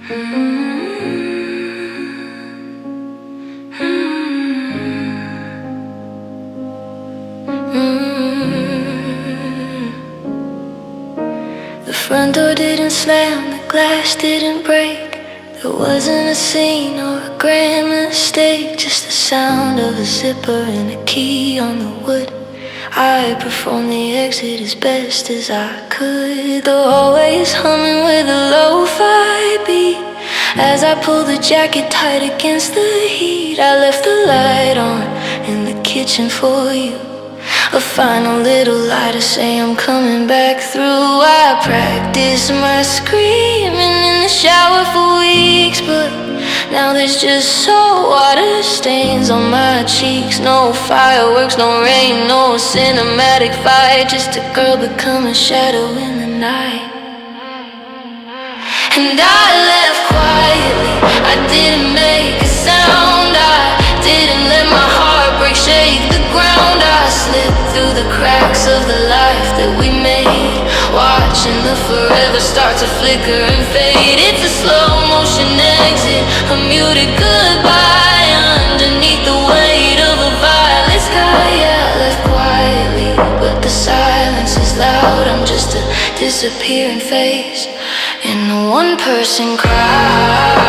The front door didn't slam, the glass didn't break. There wasn't a scene or a grand mistake, just the sound of a zipper and a key on the wood. I performed the exit as best as I could. The hallway is humming with a lo-fi beat. As I pulled the jacket tight against the heat, I left the light on in the kitchen for you. A final little lie to say I'm coming back through. I practiced my screaming in the shower for weeks, but now there's just salt water stains on my cheeks. No fireworks, no rain, no cinematic fight, just a girl become a shadow in the night. And I left quietly, I didn't make a sound, I didn't let my heartbreak shake the ground. I slipped through the cracks of the life that we made, watching the forever start to flicker and fade. It's a slow motion exit, a muted goodbye underneath the weight of a violet sky. Yeah, I left quietly, but the silence is loud. I'm just a disappearing face in a one-person crowd.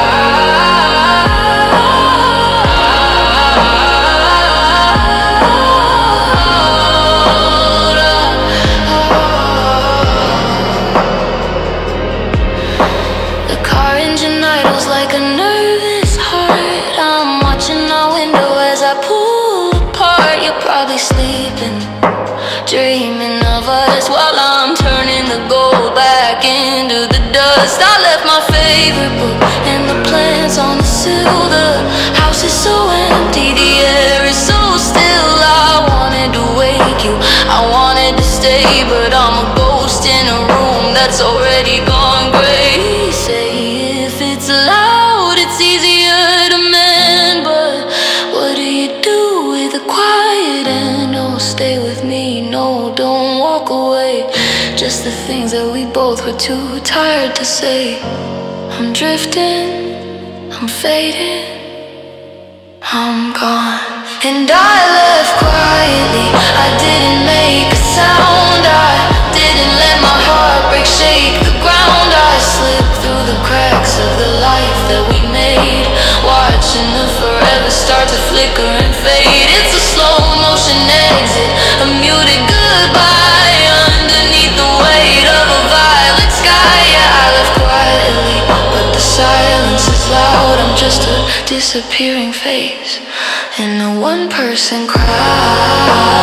Dreaming of us while I'm turning the gold back into the dust. I left my favorite book and the plants on the sill. The house is so empty, the air is so still. I wanted to wake you, I wanted to stay, but I'm a ghost in a room that's already gone gray. Say if it's loud, it's easier to mend, but what do you do with the quiet end? Oh, stay with me, no, don't walk away. Just the things that we both were too tired to say. I'm drifting, I'm fading, I'm gone. And I left quietly, I didn't make a sound, I didn't let my heartbreak shake the ground. I slipped through the cracks of the life that we made, watching the forever start to flicker and fade. It's a slow motion exit, a muted goodbye underneath the weight of a violet sky. Yeah, I left quietly, but the silence is loud. I'm just a disappearing face in a one-person crowd.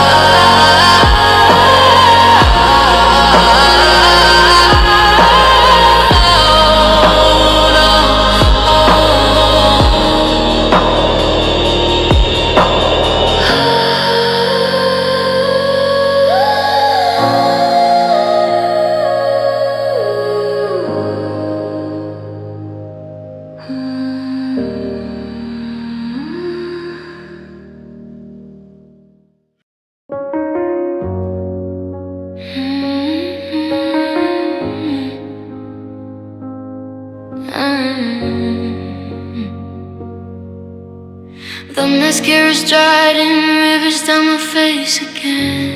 The mascara's dried and rivers down my face again.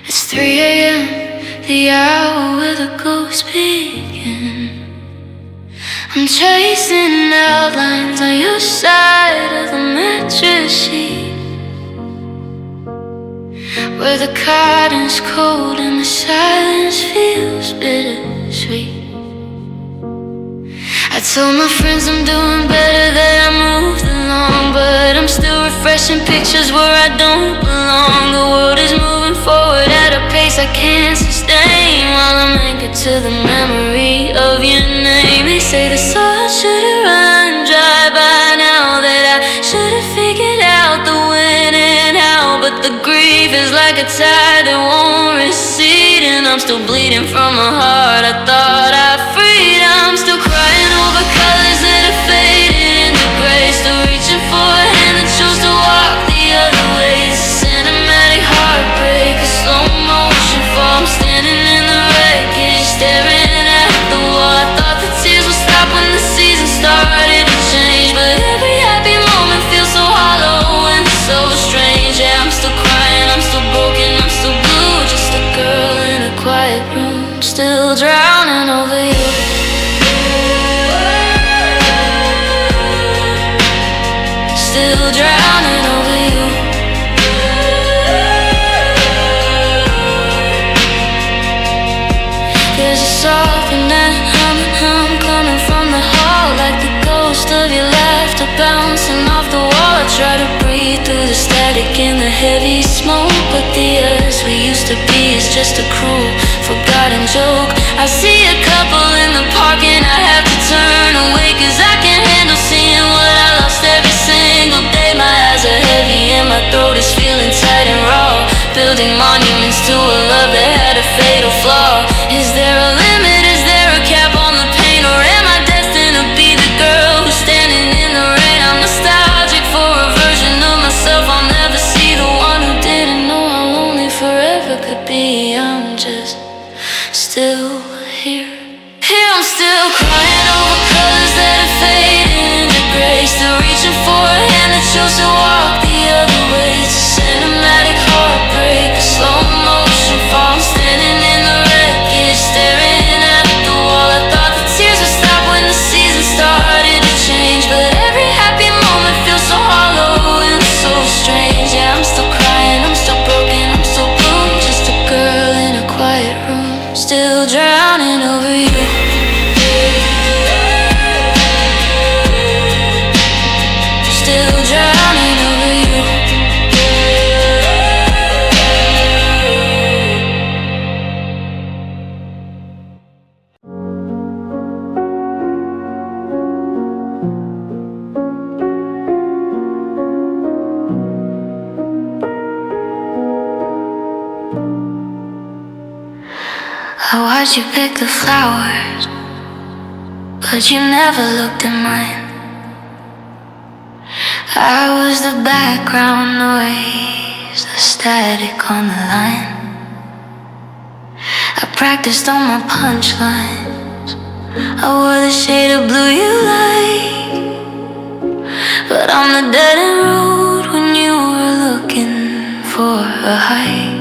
It's 3 a.m., the hour where the ghosts begin. I'm chasing outlines on your side of the mattress sheet, where the cotton's cold and the silence feels bittersweet. I told my friends I'm doing better, that I moved along, but I'm still refreshing pictures where I don't belong. The world is moving forward at a pace I can't sustain, while I'm anchored to the memory of your name. They say the salt should've run dry by now, that I should've figured out the when and how, but the grief is like a tide that won't recede, and I'm still bleeding from a heart I thought I freed. I'm still crying over colors that are fading into gray, still reaching for a hand that chose to walk the other way. It's a cinematic heartbreak, a slow motion fall. I'm standing in the wreckage, staring at the wall. quiet room, still drowning over you. Still drowning over you. There's a softening hum coming from the hall, like the ghost of your laughter bouncing off the wall. I try to breathe through the static in the heavy smoke, but the us we used to be is just a cruel, forgotten joke. I see a couple in the park and I have to turn away, 'cause I can't handle seeing what I lost every single day. My eyes are heavy and my throat is feeling tight and raw, building monuments to a love that had a fatal flaw. Is there a limit? Is there a cap on the pain? Or am I destined to be the girl who's standing in the rain? I'm nostalgic for a version of myself I'll never see, the one who didn't know how lonely forever could be. I'm just still here. Here I'm still crying over colors that are fading into gray, still reaching for a hand that chose to walk the other way. It's a cinematic heartbreak, a slow motion fall. I'm standing in the wreckage, staring at the wall. I thought the tears would stop when the season started to change, but every happy moment feels so hollow and so strange. Yeah, I'm still crying, I'm still broken, I'm still blue, just a girl in a quiet room, still drowning over you. Still drowning over you. I watched you pick the flowers, but you never looked at mine. I was the background noise, the static on the line. I practiced on my punchlines, I wore the shade of blue you like, but I'm the dead end road when you were looking for a hike.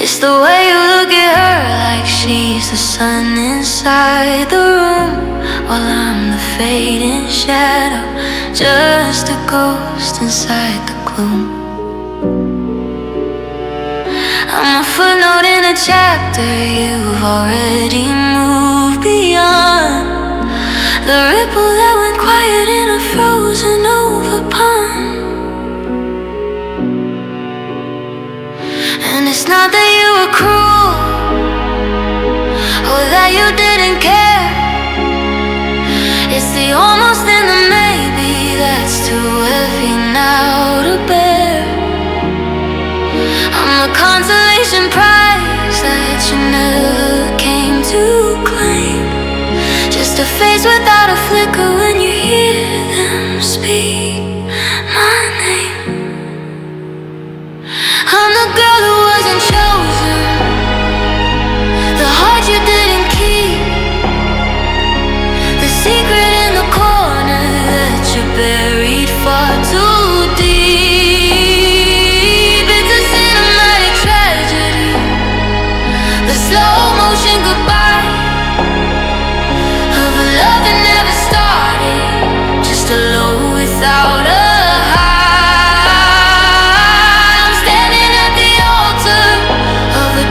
It's the way you look at her, like she's the sun inside the room, while I'm the fading shadow, just a ghost inside the gloom. I'm a footnote in a chapter you've already moved beyond, the ripple that went quiet in a frozen over pond. And it's not that you were cruel, or that you didn't care. It's the almost and the maybe that's too heavy now to bear. I'm a consolation prize that you never came to claim, just a face without a flicker when you hear them speak my name. I'm the girl who wasn't chosen, the heart you didn't keep, the secret in the corner that you buried far too deep. It's a cinematic tragedy, the slow motion goodbye of a love that never started, just a low without a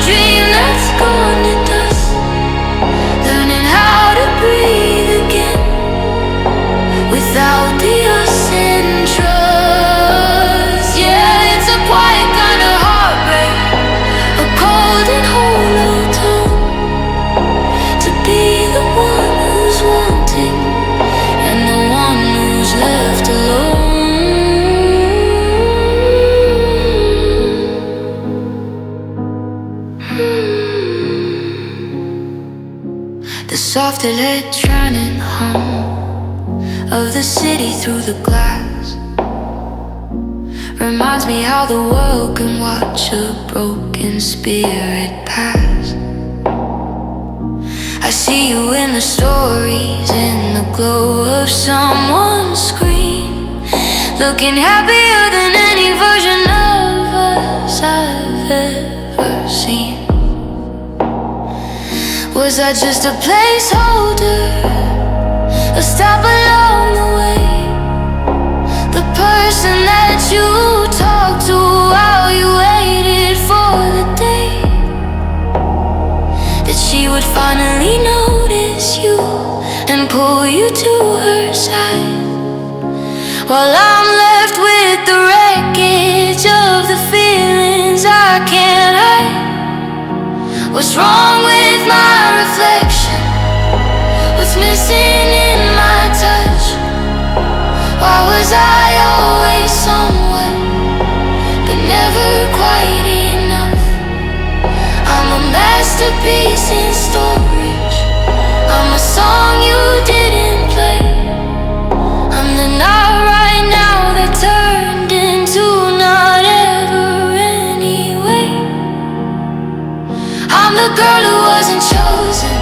dream that's gone to dust, learning how to breathe again without the us and trust. Yeah, it's a quiet kind of heartbreak, a cold and hollow tone, to be the one who's wanting and the one who's left alone. The soft electronic hum of the city through the glass reminds me how the world can watch a broken spirit pass. I see you in the stories, in the glow of someone's screen, looking happier than any version of us I've ever seen. Was I just a placeholder, a stop along the way? The person that you talked to while you waited for the day that she would finally notice you and pull you to her side, while I'm left with the wreckage of the feelings I can't hide. What's wrong with my reflection? What's missing in my touch? Why was I always someone, but never quite enough? I'm a masterpiece in storage. I'm a song you didn't play. I'm the night right now that turned into not ever anyway. I'm the girl who wasn't chosen,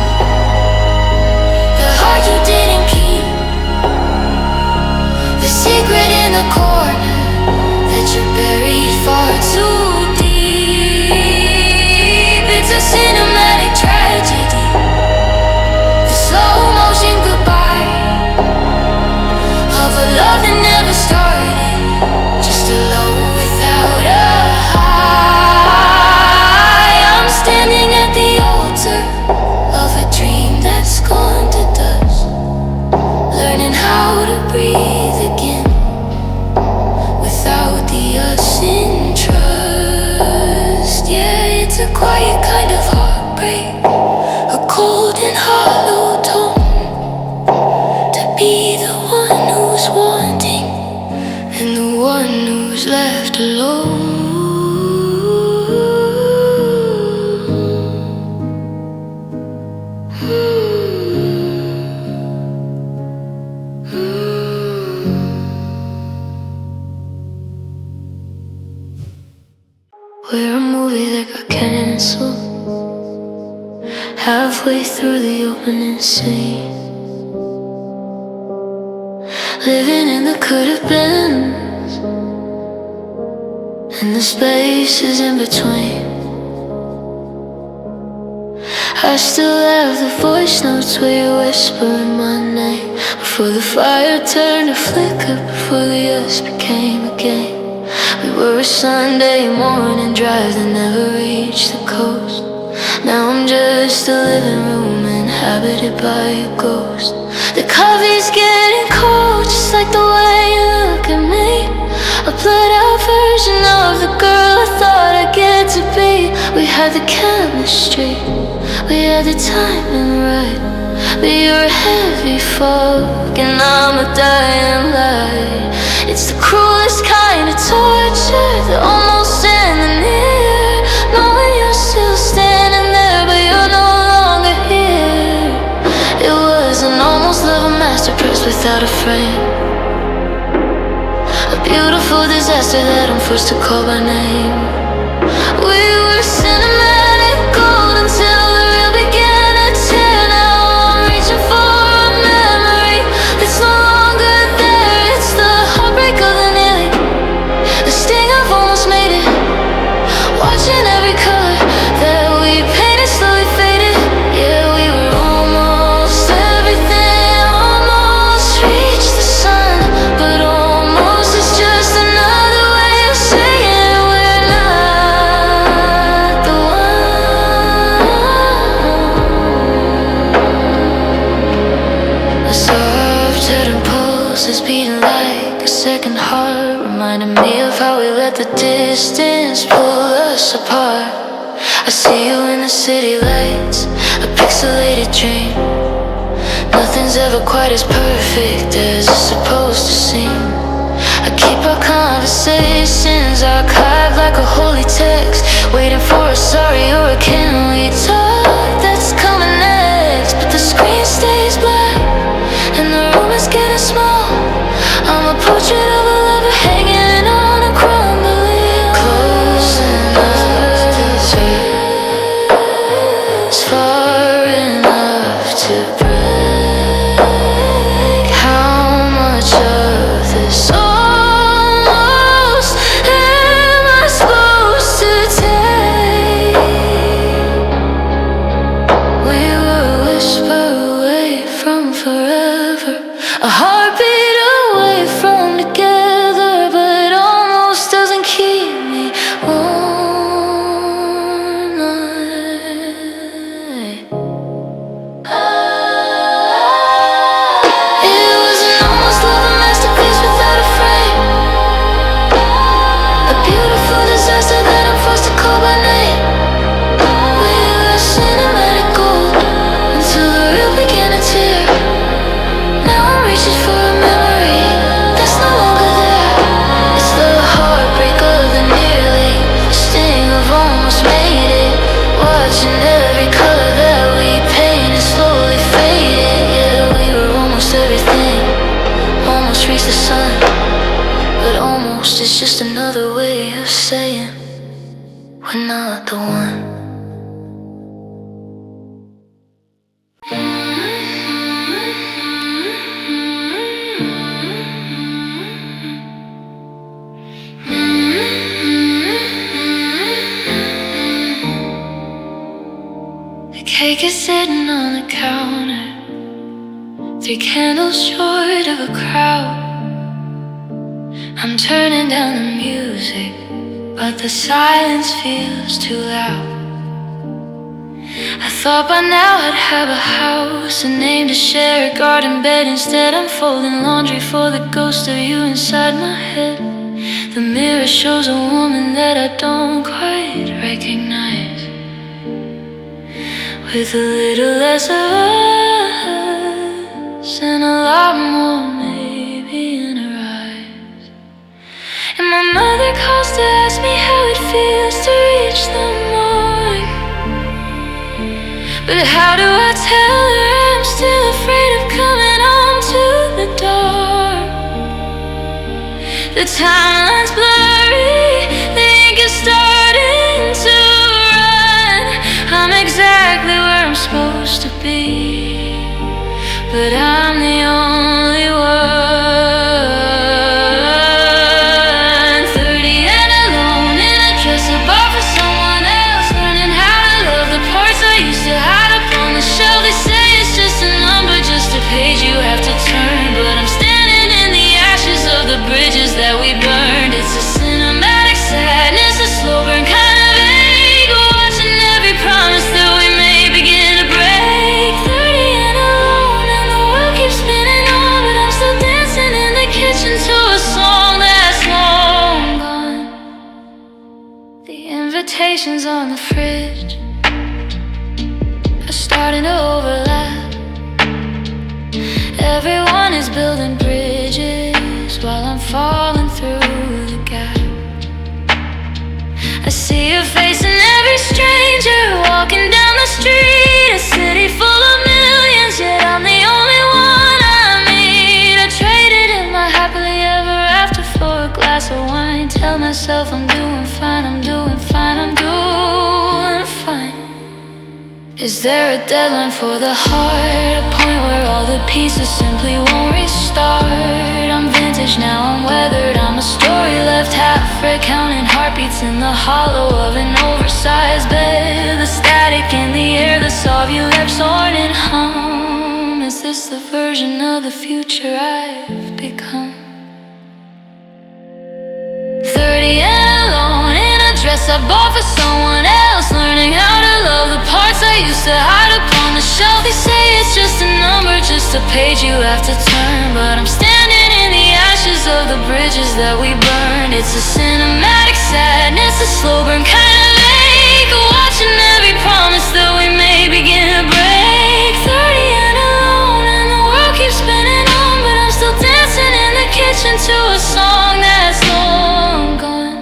the heart you didn't keep, the secret in the corner that you buried far too deep. It's a cinematic tragedy, the slow motion goodbye of a love that never started, just a low without a high. I'm standing at the altar of a dream that's gone to dust, learning how to breathe again without the us in trust. Yeah, it's a quiet kind of heartbreak, a cold and hollow tone, to be the one who's wanting and the one who's left alone. We're a movie that got canceled halfway through the opening scene, living in the could have been and the spaces in between. I still have the voice notes where you're whispering my name, before the fire turned to flicker, before the us became a game. We were a Sunday morning drive that never reached the coast. Now I'm just a living room inhabited by a ghost. The coffee's getting cold, just like the way you look at me, a blurred out version of the girl I thought I'd get to be. We had the chemistry, we had the timing right, but you're a heavy fog and I'm a dying light. It's the cruelest kind of torture, the almost and the near, knowing you're still standing there but you're no longer here. It was an almost love, a masterpiece without a frame, a beautiful disaster that I'm forced to call by name. We were cinematic gold until the real began to tear. Now I'm reaching for a memory that's no longer there. It's the heartbreak of the nearly, the sting of almost made it, watching every color that we painted slowly faded. Yeah, we were almost everything, almost reached the sun, but almost is just another way of saying we're not the one. A soft turning pulse is beating like a second heart, reminding me of how we let the distance pull us apart. I see you in the city lights, a pixelated dream. Nothing's ever quite as perfect as it's supposed to seem. I keep our conversations archived like a holy text, waiting for a sorry or a can we talk that's coming next. But the screen stays black and the room is getting small. I'm a portrait of a lover hanging on a crumbling close enough to touch, far enough to break. How much of this almost am I supposed to take? We watching every color that we paint is slowly fading. Yeah, we were almost everything, almost reached the sun. But almost is just another way of saying we're not the one. The cake is sitting on the counter, 3 candles short of a crowd. I'm turning down the music, but the silence feels too loud. I thought by now I'd have a house, a name to share, a garden bed. Instead I'm folding laundry for the ghost of you inside my head. The mirror shows a woman that I don't quite recognize, with a little less of us and a lot more maybe in her eyes. And my mother calls to ask me how it feels to reach the mark. But how do I tell her I'm still afraid of coming home to the dark? The timeline's blurry, the ink is starting to run. I'm exactly where I'm supposed to be, but I'm the only one. 30 and alone in a dress I bought for someone else, learning how to love the parts I used to hide up on the shelf. They say it's just a number, just a page you have to turn, but I'm standing in the ashes of the bridges that we burned. It's a cinematic sadness, a slow burn kind of vague, watching every promise that we made begin to break. 30 and alone and the world keeps spinning on, but I'm still dancing in the kitchen to a song that's long gone. The invitations on the fridge are starting to overlap. Everyone is building bridges while I'm falling through the gap. I see your face in every stranger walking down the street. A city full of millions, yet I'm the only one I meet. I traded in my happily ever after for a glass of wine. Tell myself I'm doing fine, I'm doing fine, I'm doing fine. Is there a deadline for the heart? A point where all the pieces simply won't restart. I'm vintage now, I'm weathered, I'm a story left half read, counting heartbeats in the hollow of an oversized bed. The static in the air, the sob you left torn and hum. Is this the version of the future I've become? 30 and alone in a dress I bought for someone else, learning how to love the parts I used to hide up on the shelf. They say it's just a number, just a page you have to turn, but I'm standing in the ashes of the bridges that we burned. It's a cinematic sadness, a slow burn kind of vague, watching every promise that we made begin to break. 30 and alone and the world keeps spinning on, but I'm still dancing in the kitchen to a song that's long gone.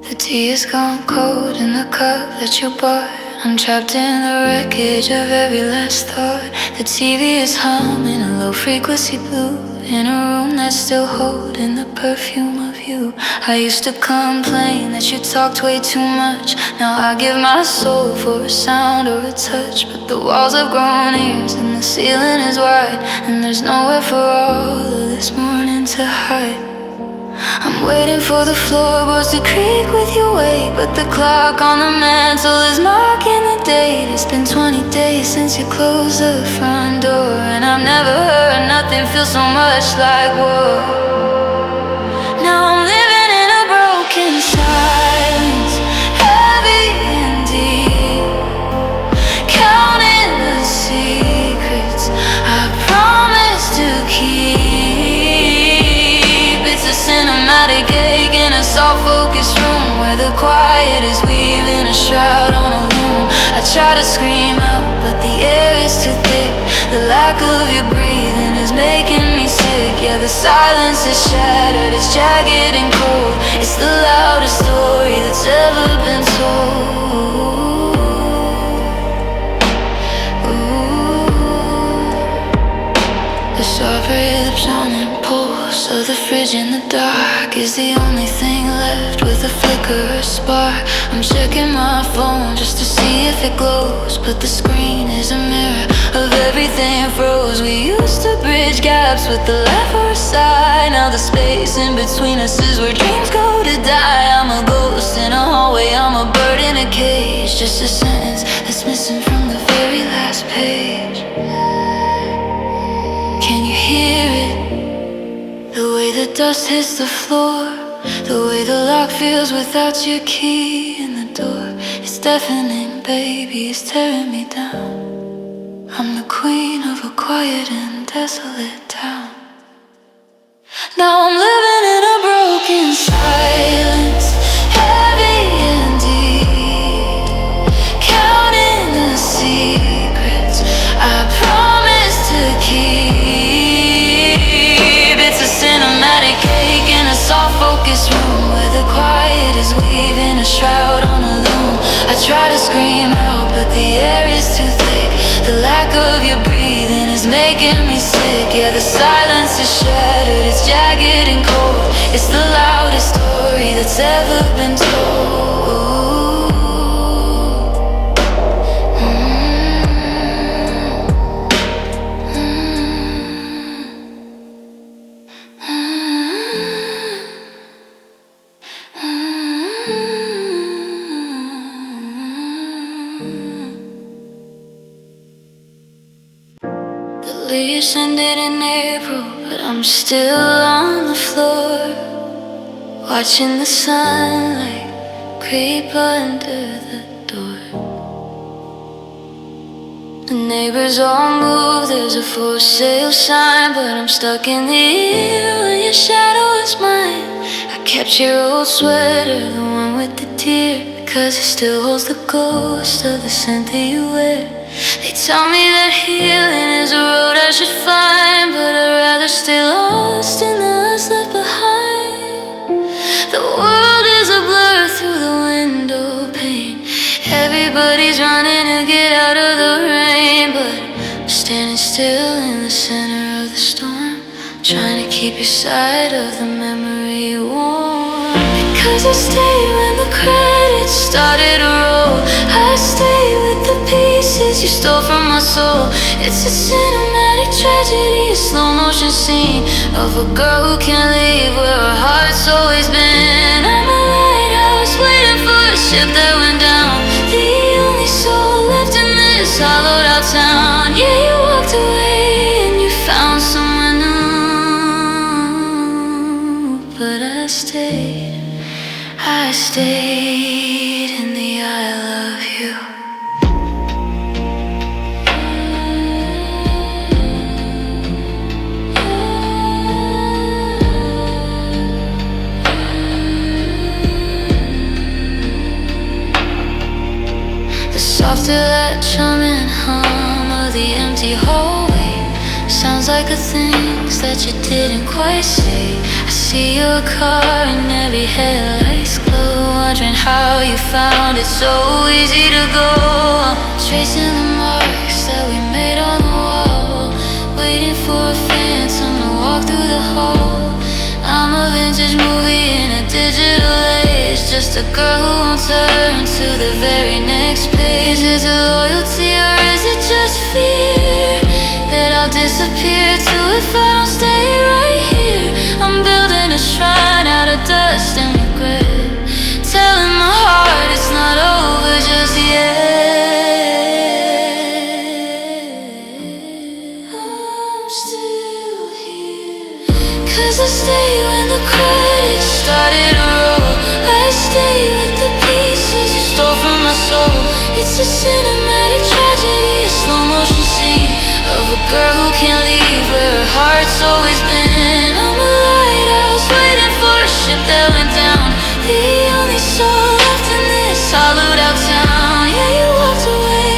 The tea is gone cold in the cup that you bought. I'm trapped in the wreckage of every last thought. The TV is humming a low frequency blue, in a room that's still holding the perfume of you. I used to complain that you talked way too much. Now I give my soul for a sound or a touch, but the walls have grown ears and the ceiling is wide, and there's nowhere for all of this morning to hide. I'm waiting for the floorboards to creak with your weight, but the clock on the mantle is marking the date. It's been 20 days since you closed the front door, and I've never heard nothing feel so much like whoa. Now I'm living in a broken silence, heavy and deep, counting the secrets I promised to keep. It's a cinematic ache in a soft focus room where the quiet is weaving a shroud on a try to scream out, but the air is too thick. The lack of your breathing is making me sick. Yeah, the silence is shattered, it's jagged and cold. It's the loudest story that's ever been told. The sharp ribs on impulse of the fridge in the dark is the only thing left with a flicker or spark. I'm checking my phone just to see if it glows, but the screen is a mirror of everything froze. We used to bridge gaps with the laugh or a sigh. Now the space in between us is where dreams go to die. I'm a ghost in a hallway, I'm a bird in a cage, just a sentence that's missing from the very last page. Can you hear it? The way the dust hits the floor, the way the lock feels without your key in the door. It's deafening, baby, it's tearing me down. I'm the queen of a quiet and desolate town. Now I'm living in a broken silence, heavy and deep, counting the secrets I promised to keep. It's a cinematic cake in a soft focus room where the quiet is weaving a shroud on a loom. I try to scream out, but the air is too thick. The lack of your breathing is making me sick. Yeah, the silence is shattered, it's jagged and cold. It's the loudest story that's ever been told. The leaves ended in April, but I'm still on the floor, watching the sunlight creep under the door. The neighbors all move, there's a for sale sign, but I'm stuck in the air when your shadow is mine. I kept your old sweater, the one with the tear, because it still holds the ghost of the scent that you wear. They tell me that healing is a road I should find, but I'd rather stay lost in the us left behind. The world is a blur through the window pane. Everybody's running to get out of the rain, but I'm standing still in the center of the storm, trying to keep your side of the memory warm. Because I stayed when the credits started to roll. I stayed with the pieces you stole from my soul. It's a cinematic tragedy, a slow motion scene of a girl who can't leave where her heart's always been. I'm a lighthouse waiting for a ship that went down, the only soul left in this hollowed out town. Yeah, you walked away and you found someone new, but I stayed in the I love you. The softer latch and hum of the empty hallway sounds like the things that you didn't quite say. I see your car and every headlight's glow, wondering how you found it so easy to go. I'm tracing the marks that we made on the wall, waiting for a phantom to walk through the hall. I'm a vintage movie in a digital age, just a girl who won't turn to the very next page. Is it loyalty or is it just fear that I'll disappear too if I don't stay right here? I'm building a shrine out of dust and regret, telling my heart it's not over just yet. I'm still here, 'cause I stayed when the credits started to roll. I stayed with the pieces you stole from my soul. It's a cinematic tragedy, a slow motion scene of a girl who can't leave where her heart's always been. I'm a lighthouse waiting for a ship that went down, the only soul left in this hollowed out town. Yeah, you walked away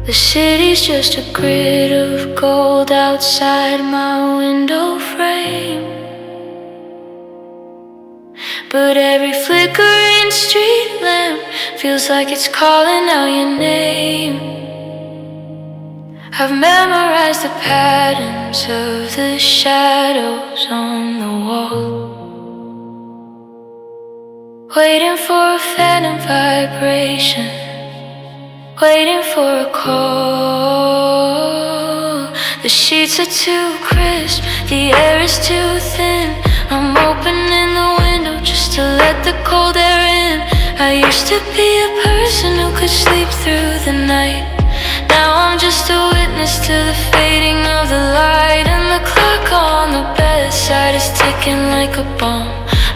The city's just a grid of gold outside my window frame. But every flickering street lamp feels like it's calling out your name. I've memorized the patterns of the shadows on the wall, waiting for a phantom vibration, waiting for a call. The sheets are too crisp, the air is too thin. I'm opening the window just to let the cold air in. I used to be a person who could sleep through the night. Now I'm just a witness to the fading of the light. And the clock on the bedside is ticking like a bomb,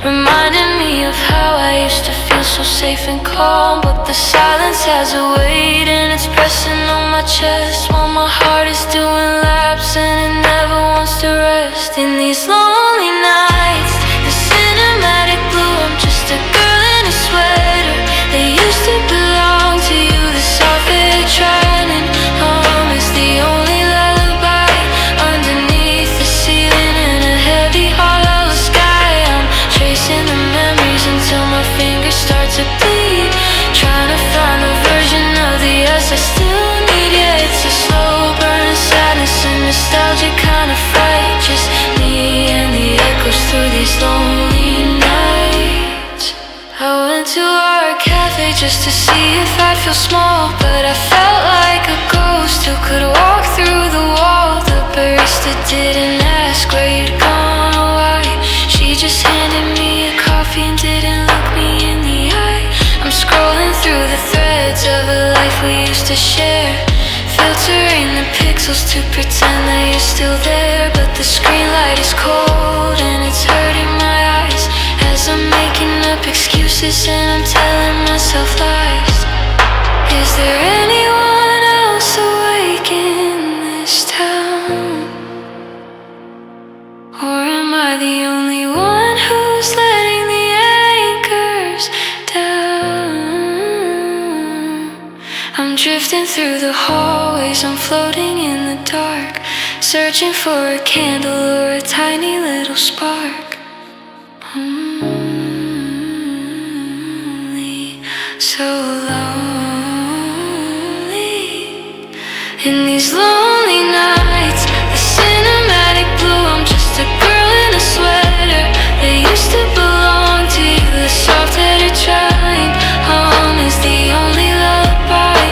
reminding me of how I used to feel so safe and calm. But the silence has a weight and it's pressing on my chest, while my heart is doing laps and it never wants to rest. In these lonely nights, the cinematic blue, I'm just a girl in a sweater that used to belong to you. The soft air trying home is the only lullaby underneath the ceiling in a heavy hollow sky. I'm tracing the memories until my fingers start to bleed, trying to find a version of the us I still need. Yeah, it's a slow burn sadness and nostalgic kind of fright, just me and the echoes through these lonely nights. I went to our cafe just to see if I'd feel small, but I felt like a ghost who could walk through the wall. The barista didn't ask where you'd gone or why. She just handed me a coffee and didn't look me in the eye. I'm scrolling through the threads of a life we used to share, filtering the pixels to pretend that you're still there. But the screen light is cold and it's hurting my eyes as I'm making up excuses and I'm telling myself lies. Is there anyone else awake in this town? Or am I the only one who's letting the anchors down? I'm drifting through the hallways, I'm floating in the dark, searching for a candle or a tiny little spark. So lonely in these lonely nights, the cinematic blue, I'm just a girl in a sweater that used to belong to you. The soft headed trying home is the only lullaby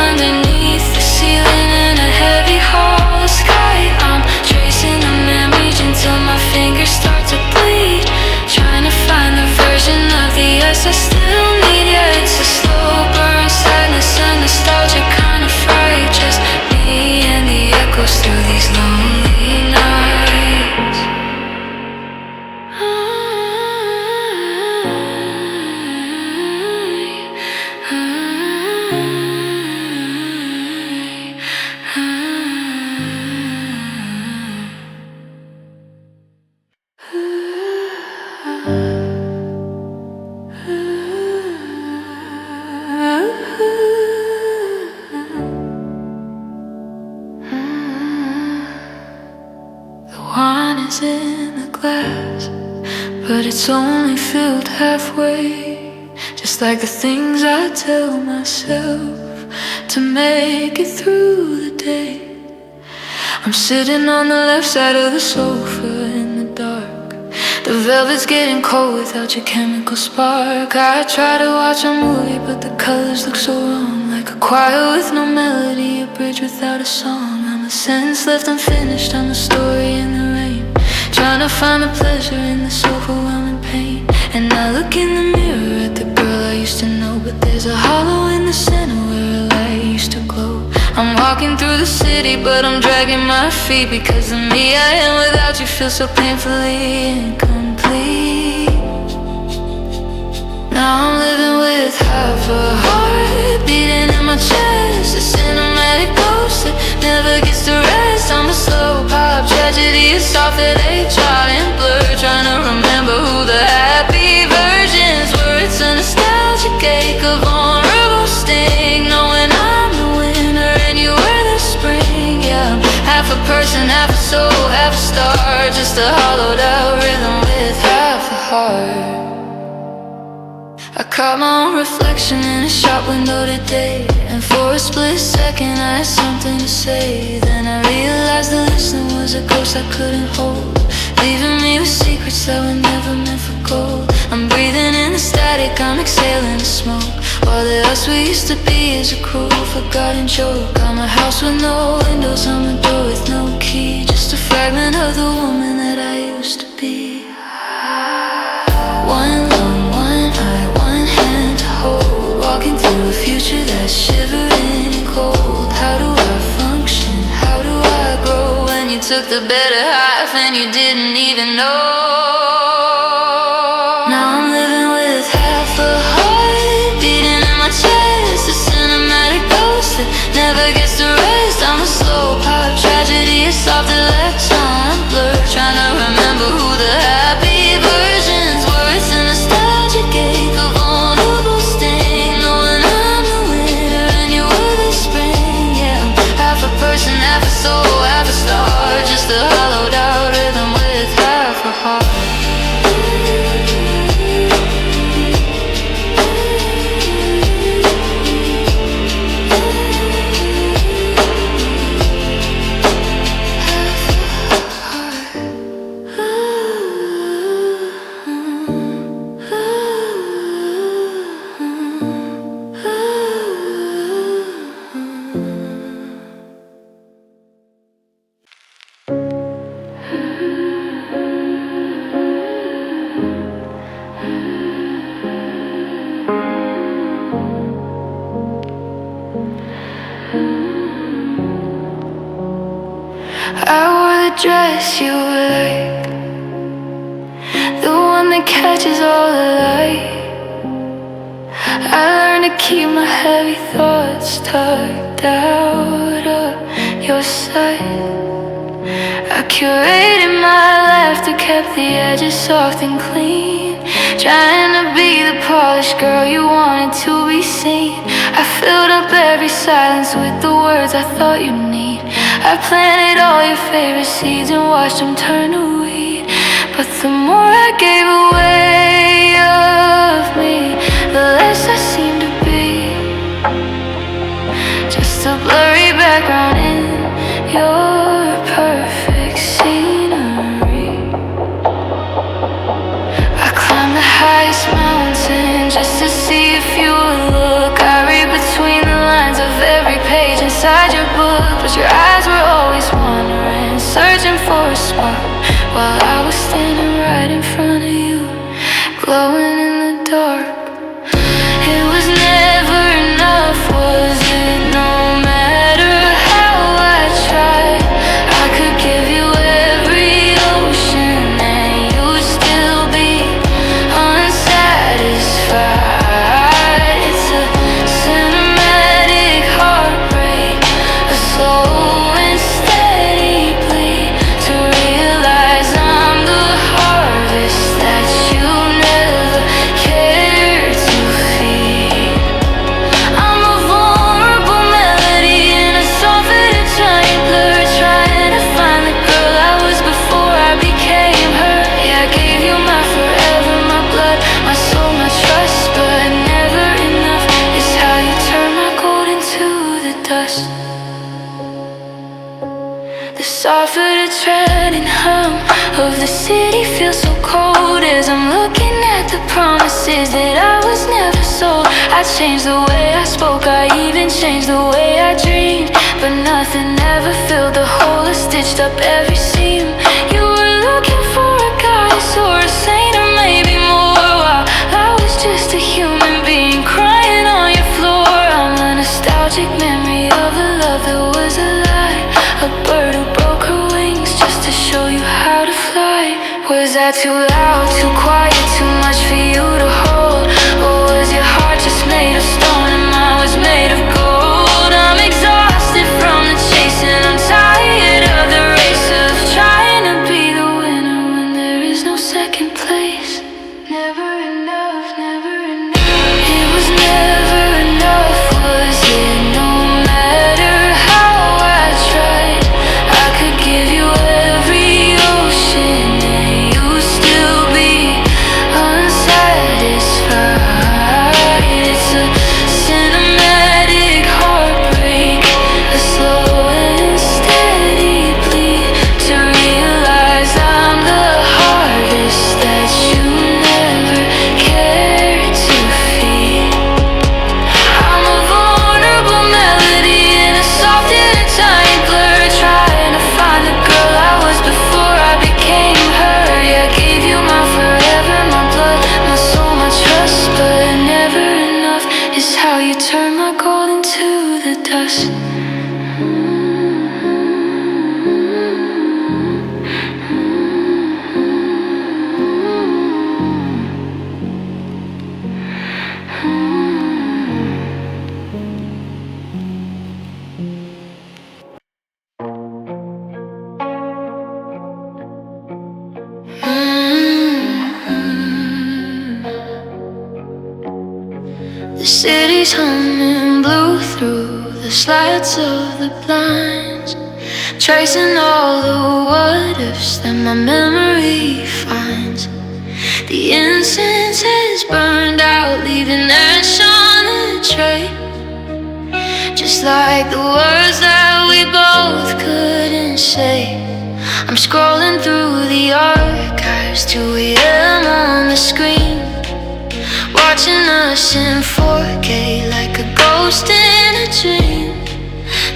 underneath the ceiling in a heavy hollow sky. I'm tracing the memories until my fingers start to bleed, trying to find the version of the us I still need. Yeah, it's a slow burn sadness and nostalgic kind of fright, just me and the echoes through these lonely nights. The wine is in the glass, but it's only filled halfway, just like the things I tell myself to make it through the day. I'm sitting on the left side of the sofa in the dark. The velvet's getting cold without your chemical spark. I try to watch a movie, but the colors look so wrong, like a choir with no melody, a bridge without a song. I'm a sentence left unfinished, I'm a story in the rain, trying to find the pleasure in this overwhelming pain. And I look in the mirror at the girl I used to know, but there's a hollow in the center where a light used to glow. I'm walking through the city, but I'm dragging my feet, because of me I am without you feels so painfully incomplete. Now I'm living with half a heart beating in my chest, a cinematic ghost that never gets to rest. I'm a slow pop tragedy, a soft that they try and blur, trying to remember who the happy versions were. It's a nostalgic ache, a vulnerable sting, knowing I'm the winner and you soul, half a star, just a hollowed out rhythm with half a heart. I caught my own reflection in a shop window today, and for a split second I had something to say. Then I realized the listener was a ghost I couldn't hold, leaving me with secrets that were never meant for gold. I'm breathing in the static, I'm exhaling the smoke, while the us we used to be is a cruel, forgotten joke. I'm a house with no windows, I'm a door with no key, just a fragment of the woman that I used to be. One lung, one eye, one hand to hold, walking through a future that's shivering and cold. How do I function? How do I grow when you took the better half and you didn't even know? Now I'm living with half a heart beating in my chest, a cinematic ghost that never gets to rest. I'm a slow pop tragedy, a soft left time blur, trying to remember who the happy versions were. It's a nostalgic ache, a vulnerable sting, knowing I'm the winter and you were the spring. Yeah, I'm half a person, half a soul, half a star, just a hollowed out rhythm with half a heart. I wore the dress you like, the one that catches all the light. I learned to keep my heavy thoughts tucked out of your sight. I curated my laughter, kept the edges soft and clean, trying to be the polished girl you wanted to be seen. I filled up every silence with the words I thought you'd need. I planted all your favorite seeds and watched them turn to weed. But the more I gave away of me, the less I seemed to be, just a blurry background in your perfect scenery. I climbed the highest mountain just to see if you would look. I read between the lines of every page inside your book, but your eyes were always wandering, searching for a spark, while I was standing right in front of you, glowing in the dark. It was never enough, was it? No matter how I tried, I could give you every ocean and you would still be unsatisfied. It's a cinematic heartbreak, a slow and steady bleed, to realize I'm the harvest that you never cared to feed. I'm a vulnerable melody in a soft-fitted giant blur, trying to find the girl I was before I became her. Yeah, I gave you my forever, my blood, my soul, my trust, but never enough is how you turn my gold into the dust. The soft-footed tread and hum of the city feels so cold as I'm looking at the promises that I was never sold. I changed the way I spoke, I even changed the way I dreamed, but nothing ever filled the hole or stitched up every seam. You were looking for a goddess or a saint or maybe more, while I was just a human being crying on your floor. I'm a nostalgic memory of a love that was a lie, a bird who broke her wings just to show you how to fly. Was I too loud, too quiet, too much for you to hold? Or was your heart just made of stone and mine was made of gold? I'm exhausted from the chase and I'm tired of the race of trying to be the winner when there is no second place. Never enough, never enough. It was never enough, was it? No matter how I tried, I could give you everything. into the dust. The city's humming blue through the slats of the blinds, tracing all the what-ifs that my memory finds. The incense is burned out, leaving ash on the tray, just like the words that we both couldn't say. I'm scrolling through the archives, 2 a.m. on the screen, watching us in 4K like a ghost in a dream.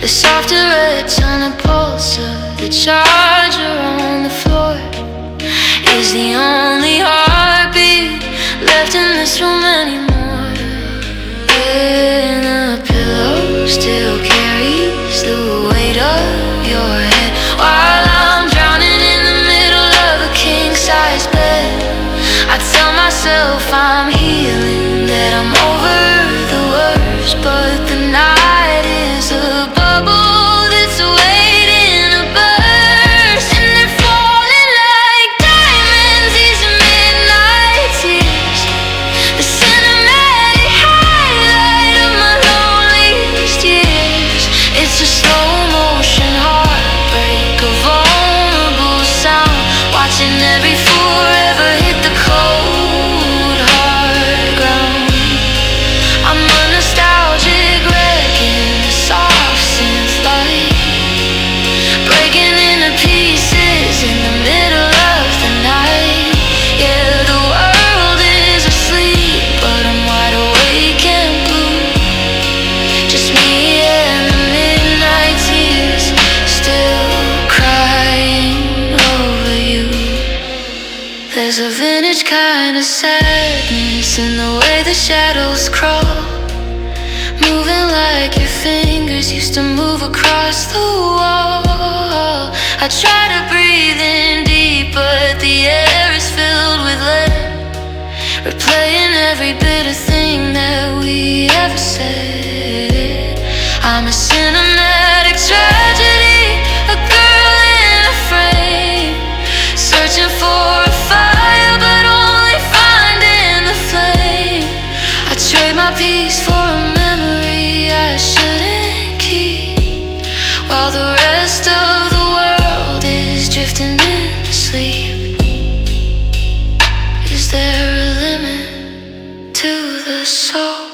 The softer edge on the pulse of the charger on the floor is the only heartbeat left in this room anymore. And the pillow still carries the weight of your head, while I'm drowning in the middle of a king-size bed. I tell myself I'm healing, that I'm over the worst, but the night is a bubble that's waiting to burst. And they're falling like diamonds, these midnight tears, the cinematic highlight of my loneliest years. It's a slow motion heartbreak, a vulnerable sound, watching every forever hit the cold hard ground. I'm a nostalgic wreck in the soft synth light, breaking into pieces in the middle of the night. Yeah, the world is asleep, but I'm wide awake and blue, just me and the midnight tears, still crying over you. There's a vintage kind of sadness in the way the shadows crawl, moving like your fingers used to move across the wall. I try to breathe in deep, but the air is filled with lead, replaying every bitter thing that we ever said. I'm a cinematic tragedy, a girl in a frame, searching for a fire, but only finding the flame. I trade my peace for a memory I shouldn't keep, while the rest of the world is drifting into sleep. Is there a limit to the soul?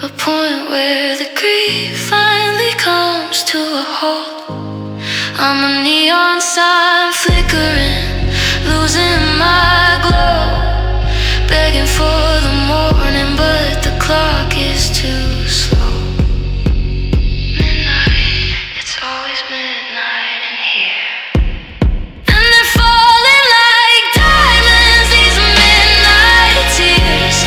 A point where the grief finally comes to a halt. I'm a neon sign flickering, losing my glow, begging for the morning, but the clock is too slow. Midnight, it's always midnight in here. And they're falling like diamonds, these midnight tears,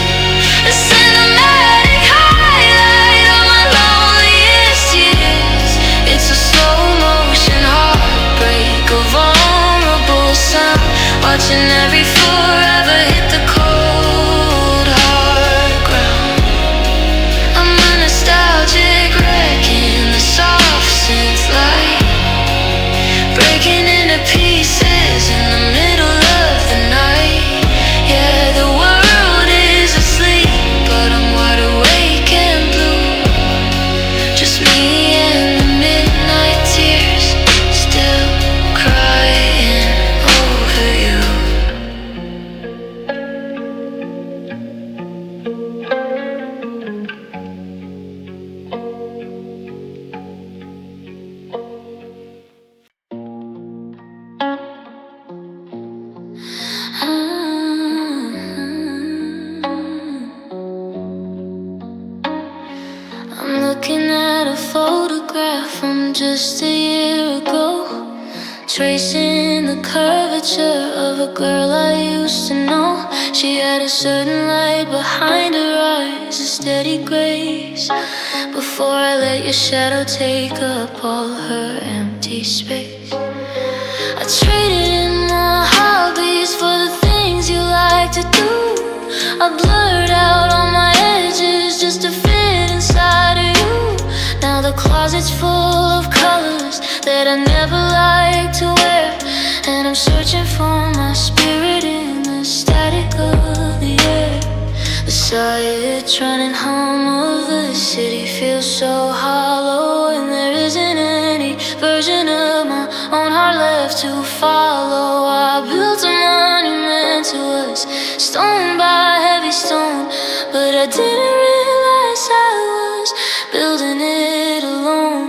the cinematic highlight of my loneliest years. It's a slow motion heartbreak, a vulnerable sound, watching every forever hit the cold hard ground. I'm a nostalgic wreck in the soft synth light, breaking into pieces in the middle of the night. Yeah, the world is asleep, but I'm wide awake and blue, just me and the midnight tears, still crying over you. I'm looking at a photograph from just a year ago, tracing the curvature of a girl I used to know. She had a certain light behind her eyes, is a steady grace. Before I let your shadow take up all her empty space. I traded in my hobbies for the things you like to do. I blurred out all my edges just to fit inside of you. Now the closet's full of colors that I never liked to wear, and I'm searching for my spirit in the static of the air. The silent running hum of the city feels so hollow, and there isn't any version of my own heart left to follow. I built a monument to us, stone by heavy stone, but I didn't realize I was building it alone.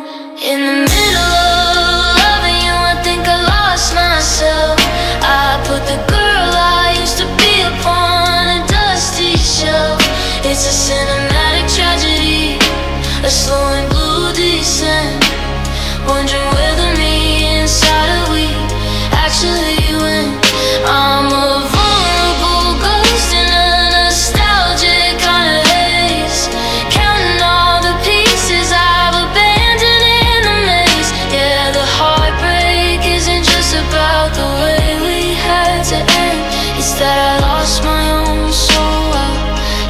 In the middle of loving you, I think I lost myself. I put the girl I used to be upon a dusty shelf. It's a cinematic tragedy, a slow and blue descent, wondering whether me inside of we actually went. I'm a vulnerable ghost in a nostalgic kind of haze, counting all the pieces I've abandoned in the maze. Yeah, the heartbreak isn't just about the way we had to end. It's that I lost my own soul while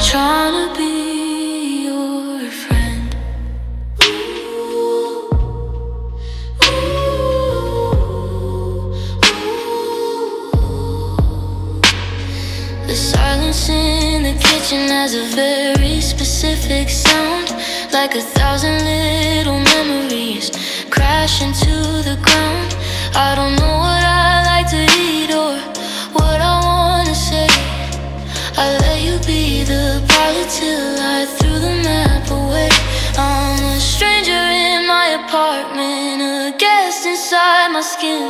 trying to be your friend. The silence in the kitchen has a very specific sound, like 1,000 little memories crash into the ground. I don't know what I like to eat or what I wanna say. I let you be the pilot till I threw the map away. I'm a stranger in my apartment, a guest inside my skin,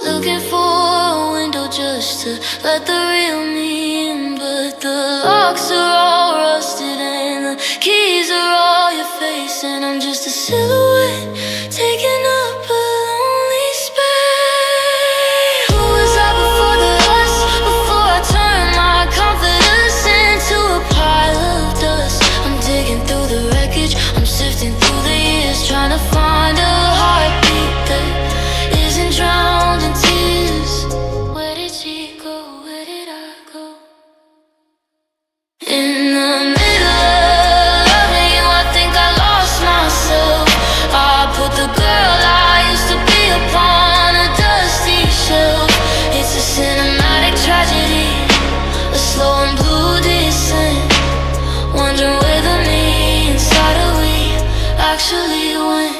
looking for a window just to let the real me in. But the locks are all rusted and the keys are all your face, and I'm just a silhouette taking up a lonely space. Who was I before the us? Before I turned my confidence into a pile of dust. I'm digging through the wreckage, I'm sifting through the years, trying to find a heartbeat that isn't drowned in tears. Where did she go? Where did I go? In the middle of loving you, I think I lost myself. I put the girl I used to be upon a dusty shelf. It's a cinematic tragedy, a slow and blue descent, wondering whether me inside of we actually went.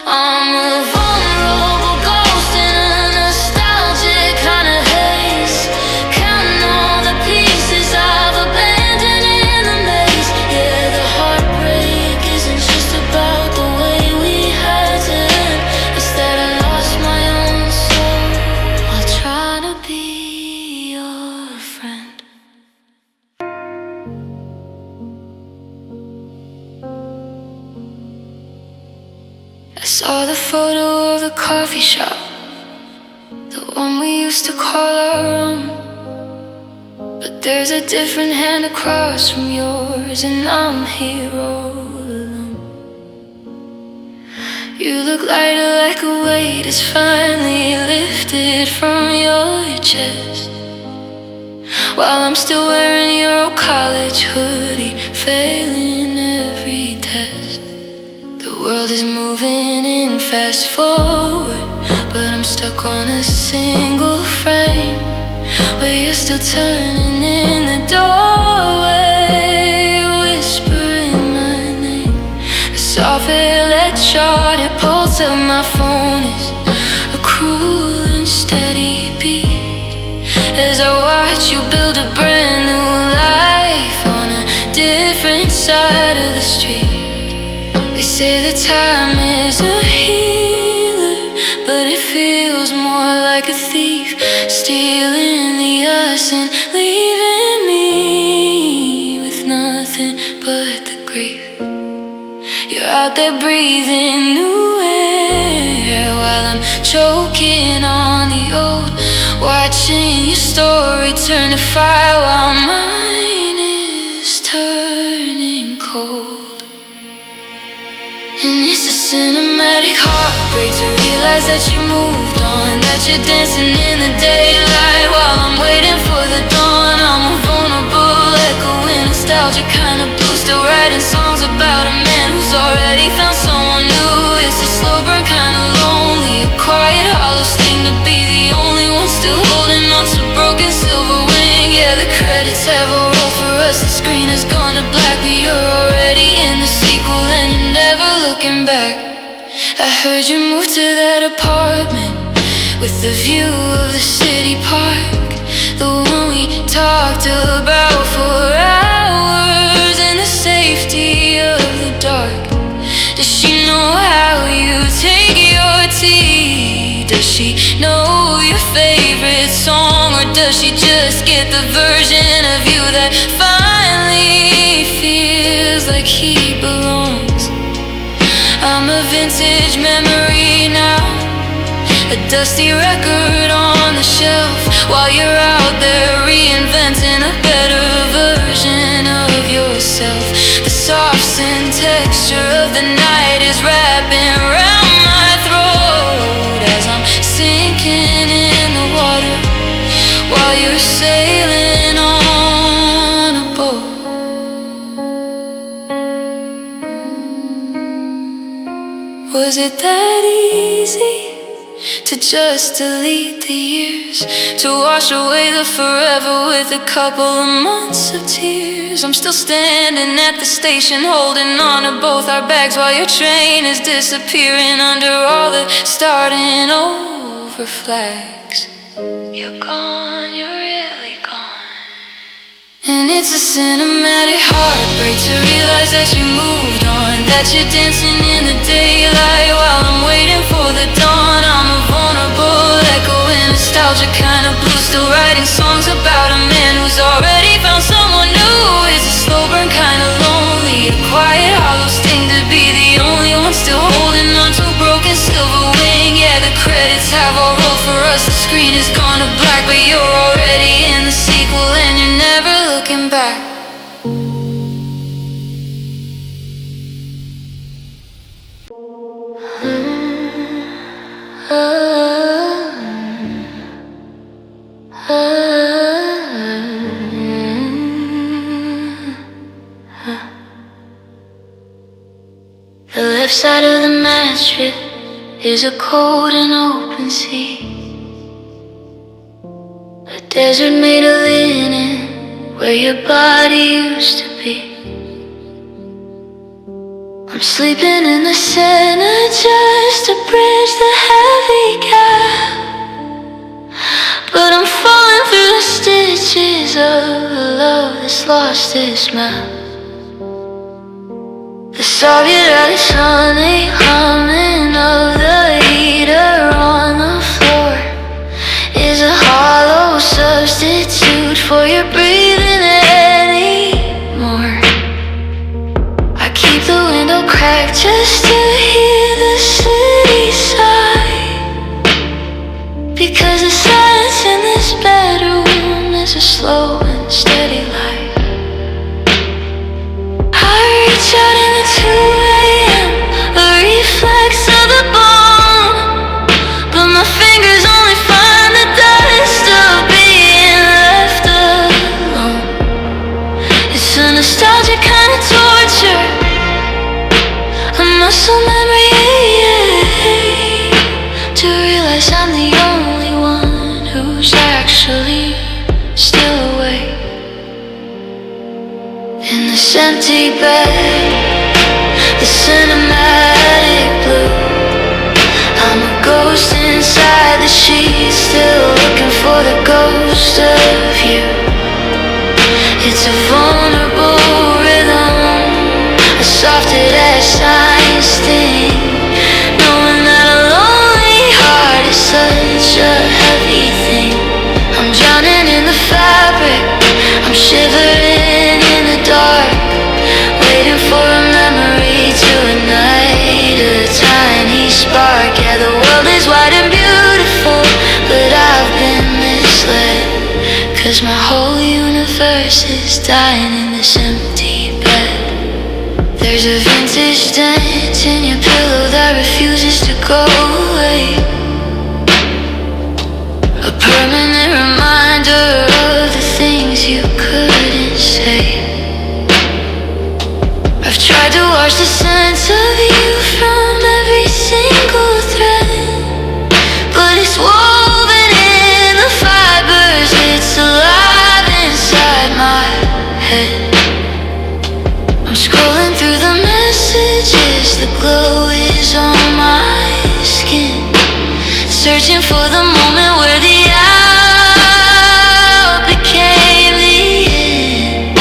I'm a vulnerable ghost in a nostalgic kind of haze, counting all the pieces I've abandoned in the maze. Yeah, the heartbreak isn't just about the way we had to end. It's that I lost my own soul while trying to be your friend. I saw the photo of the coffee shop, the one we used to call our own. But there's a different hand across from yours, and I'm here all alone. You look lighter, like a weight is finally lifted from your chest, while I'm still wearing your old college hoodie, failing every test. The world is moving in fast forward, but I'm stuck on a single frame, where you're still turning in the doorway, whispering my name. The soft electronic pulse of my phone is a cruel and steady beat, as I watch you build a brand new life on a different side of the street. They say that time is a healer, but it feels more like a thief, stealing the us and leaving me with nothing but the grief. You're out there breathing new air while I'm choking on the old, watching your story turn to fire while mine is turning. cinematic heartbreak to realize that you moved on, that you're dancing in the daylight while I'm waiting for the dawn. I'm a vulnerable, echoing nostalgia kind of blue, still writing songs about a man who's already found someone new. It's a slow burn, kind of lonely, a quiet, hollow sting to be the only one still holding on to broken silver wing. Yeah, the credits have a roll for us, the screen has gone to black, but you're already in the sequel and you're never looking back. I heard you moved to that apartment with the view of the city park, the one we talked about for hours in the safety of the dark. Does she know how you take your tea? Does she know your favorite song? Or does she just get the version of you that finally feels like he belongs? I'm a vintage memory now, a dusty record on the shelf, while you're out there reinventing a better version of yourself. The soft sin texture of the night is wrapping around my throat as I'm sinking in the water while you're sailing on a boat. Was it that easy to just delete the years, to wash away the forever with a couple of months of tears? I'm still standing at the station holding on to both our bags while your train is disappearing under all the starting over flags. You're gone, you're really gone. And it's a cinematic heartbreak to realize that you moved on, that you're dancing in the daylight while I'm waiting for the dawn. I'm a vulnerable, echoing nostalgia kind of blue, still writing songs about a man who's already found someone new. It's a slow burn, kind of lonely, a quiet, hollow sting to be the only one still holding on to a broken silver wing. Yeah, the credits have all rolled for us, the screen has gone to black, but you're already in the sequel and you're never looking back. The left side of the mattress is a cold and open sea, a desert made of linen where your body used to be. I'm sleeping in the center just to bridge the heavy gap, but I'm falling through the stitches of a love that's lost its map. The Soviet rally Sunday humming of the heater on the floor is a hollow substitute for your breathing anymore. I keep the window cracked just to hear the city sigh, because the silence in this bedroom is a slow and steady light. I reach out in the 2 a.m., a reflex of the bone, but my fingers only find the dust of being left alone. It's a nostalgic kind of torture, a muscle memory, to realize I'm the only one who's actually still awake. In this empty bed, the cinematic blue, I'm a ghost inside the sheets, still looking for the ghost of you. It's a vulnerable rhythm, a softed as science thing, knowing that a lonely heart is such a heavy thing. I'm drowning in the fabric, I'm shivering in the dark, waiting for a memory to ignite a tiny spark. Yeah, the world is wide and beautiful, but I've been misled, 'cause my whole universe is dying in this empty bed. There's a vintage dent in your pillow that refuses to go away. A permanent reminder of the things you couldn't say. I've tried to wash the sense of you from every single thread, but it's woven in the fibers, it's alive inside my head. I'm scrolling through the messages, the glow is on my skin, searching for the moment where the out became the in.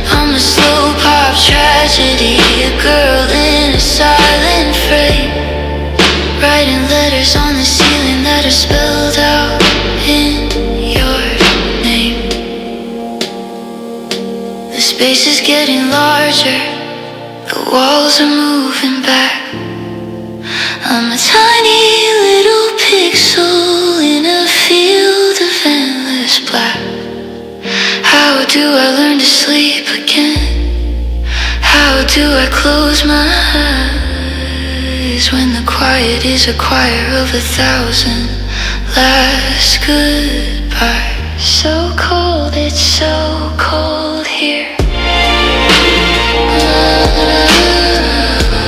I'm a slow pop tragedy, a girl in a silent frame, writing letters on the ceiling that are spelled out in your name. The space is getting larger, the walls are moving back. I'm a tiny little pixel in a field of endless black. How do I learn to sleep again? How do I close my eyes when the quiet is a choir of 1,000 last goodbyes? So cold, it's so cold here.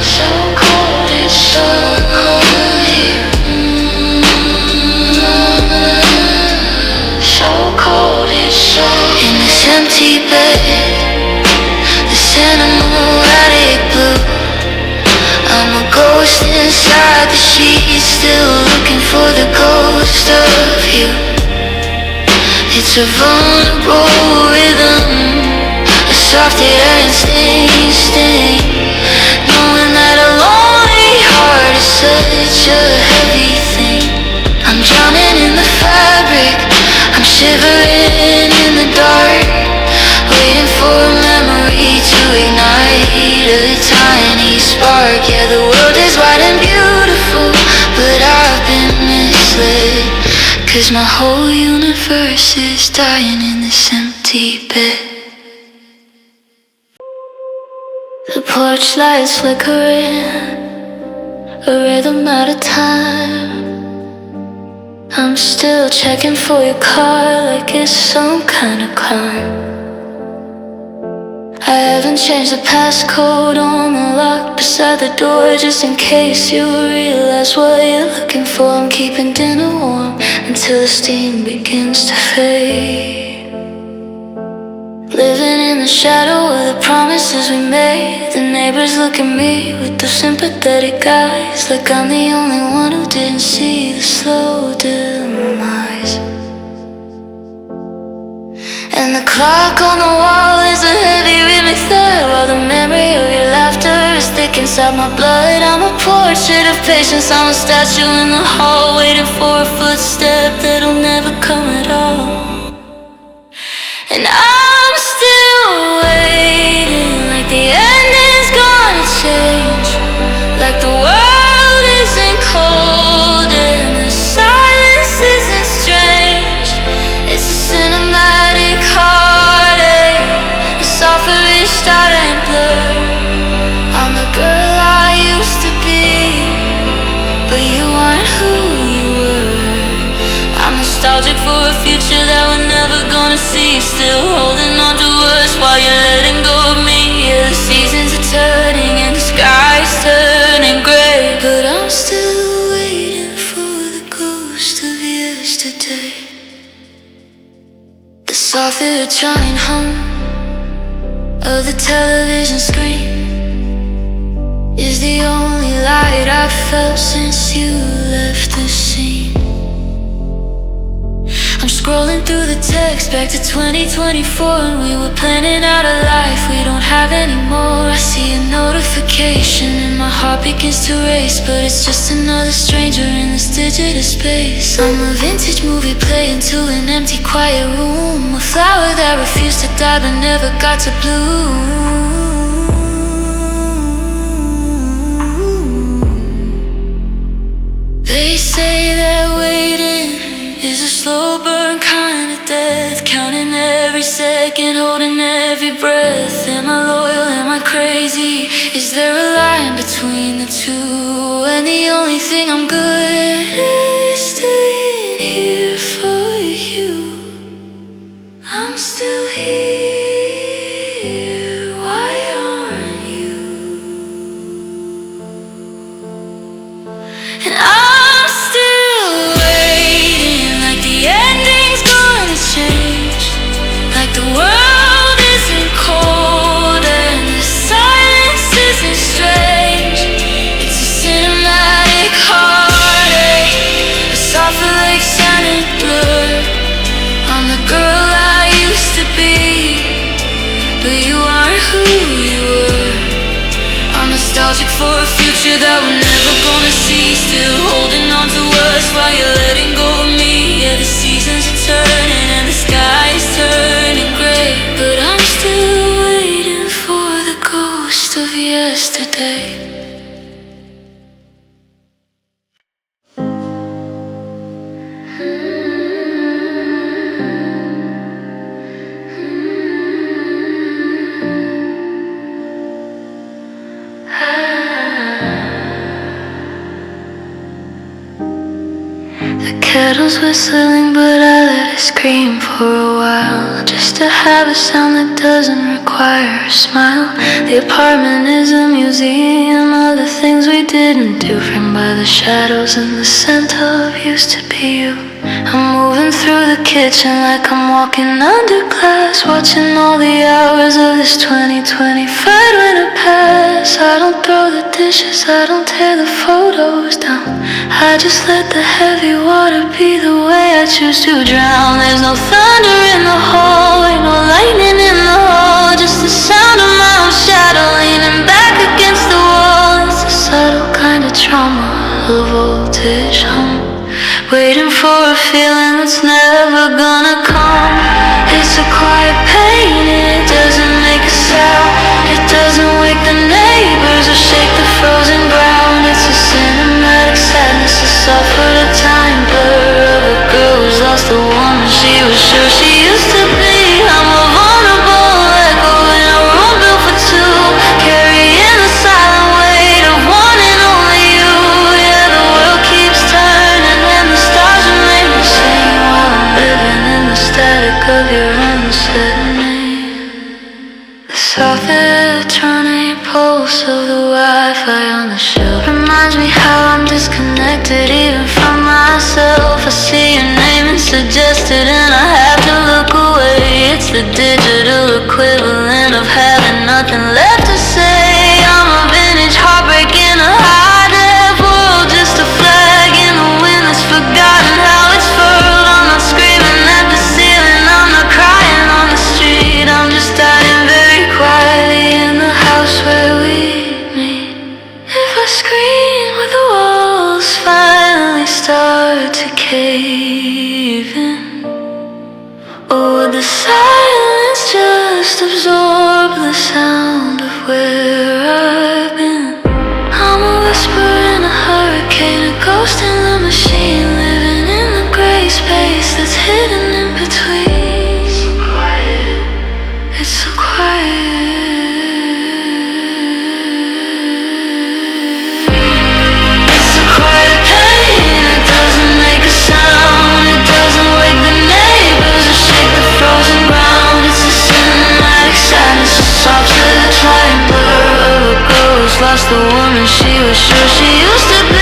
So cold, it's so cold here. So cold, it's so in this empty bed, this animal attic blue. I'm a ghost inside the sheets, still looking for the ghost of you. It's a vulnerable rhythm, a soft air instinct, knowing that a lonely heart is such a heavy thing. I'm drowning in the fabric, I'm shivering in the dark, waiting for a memory to ignite a tiny spark. Yeah, the world is wide and beautiful, but I've been misled, 'cause my whole universe is dying in this empty bed. The porch lights flickering, a rhythm out of time. I'm still checking for your car like it's some kind of crime. I haven't changed the passcode on the lock beside the door, just in case you realize what you're looking for. I'm keeping dinner warm until the steam begins to fade. Living in the shadow of the promises we made. The neighbors look at me with those sympathetic eyes, like I'm the only one who didn't see the slow demise. And the clock on the wall is a heavy rhythmic thud, while the memory of your laughter is thick inside my blood. I'm a portrait of patience, I'm a statue in the hall, waiting for a footstep that'll never come at all. And I'm still waiting, like the ending's gonna change, like the world isn't cold and the silence isn't strange. It's a cinematic heartache, a software starting blur. I'm the girl I used to be, but you aren't who you were. I'm nostalgic for a future that we're never gonna see, still holding on to us while you're letting go of me. Yeah, the seasons are turning and the sky's turning gray, but I'm still waiting for the ghost of yesterday. The soft electronic hum of the television screen is the only light I've felt since you left the scene. I'm scrolling through the text back to 2024, and we were planning out a life we don't have anymore. I see a notification and my heart begins to race, but it's just another stranger in this digital space. I'm a vintage movie playing to an empty quiet room, a flower that refused to die but never got to bloom. They say that waiting is a slow burn kind of death, counting every second, holding every breath. Am I loyal? Am I crazy? Is there a line between the two? And the only thing I'm good is staying here for you. I'm still here. Why aren't you? And I'm still waiting, like the ending's gonna change, like the world isn't cold and the silence isn't strange. It's a cinematic heartache, a softer like silent blur. I'm the girl I used to be, but you aren't who you were. I'm nostalgic for a future that we're never gonna see, still holding on to us while you're letting go of me. Yeah, the seasons are turning and the sky is turning gray, but I'm still waiting for the ghost of yesterday. The kettle's whistling, but I let it scream for a while, just to have a sound that doesn't require a smile. The apartment is a museum of the things we didn't do, framed by the shadows and the scent of used to be you. I'm moving through the kitchen like I'm walking under glass, watching all the hours of this 2020 fight when it pass. I don't throw the dishes, I don't tear the photos down, I just let the heavy water be the way I choose to drown. There's no thunder in the hallway, no lightning in the hall, just the sound of my own shadow leaning back against the wall. It's a subtle kind of trauma, a voltage hum, waiting for a feeling that's never gonna come. It's a quiet pain, it doesn't make a sound, it doesn't wake the neighbors or shake the frozen ground. It's a cinematic sadness, a suffer the time blur of a girl who's lost the woman she was sure she used to be. I'm a vulnerable echo in a room built for two, carrying the silent weight of one and only you. Yeah, the world keeps turning and the stars remain the same, while I'm living in the static of your unsaid name. The soft electronic pulse of the Wi-Fi on the shelf reminds me how I'm disconnected even from myself. I see your name and suggested and I have to look away. It's the digital equivalent of having nothing left to say. I'm a vintage heartbreak in a high-def world, just a flag in the wind that's forgotten how it's furled. I'm not screaming at the ceiling, I'm not crying on the street, I'm just dying very quietly in the house where we meet. If I scream, will the walls finally start to cave in? Or would the silence just absorb the sound of where I've been? I'm a whisper in a hurricane, a ghost in the machine, living in the gray space that's hidden in between. It's so quiet, it's so quiet. It's a quiet pain, it doesn't make a sound, it doesn't wake the neighbors or shake the frozen ground. It's a cinematic sadness, a soft little trying blur of a girl who's lost the woman she was sure she used to be.